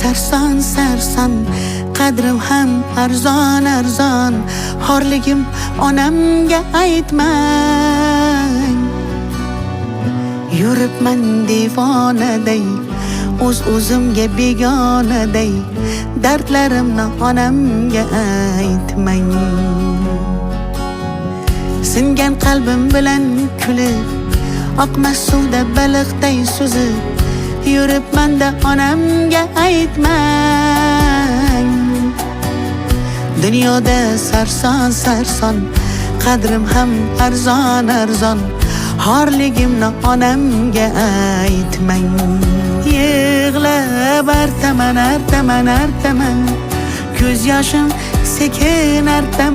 sarson sarson, qadrim ham arzon arzon. Xorligim onamga aytmang. Yuribman devonaday, o'zimga begonaday. Dardlarimni onamga aytmang. Singan qalbim bilan kulib, oqmas suvda baliqday suzib, yuribman-da onamga aytmang. Dunyoda sarson sarson, qadrim ham arzon arzon. Xorligimni onamga aytmang. Yig'lab artaman artaman artaman, ko'z yoshim sekin artaman.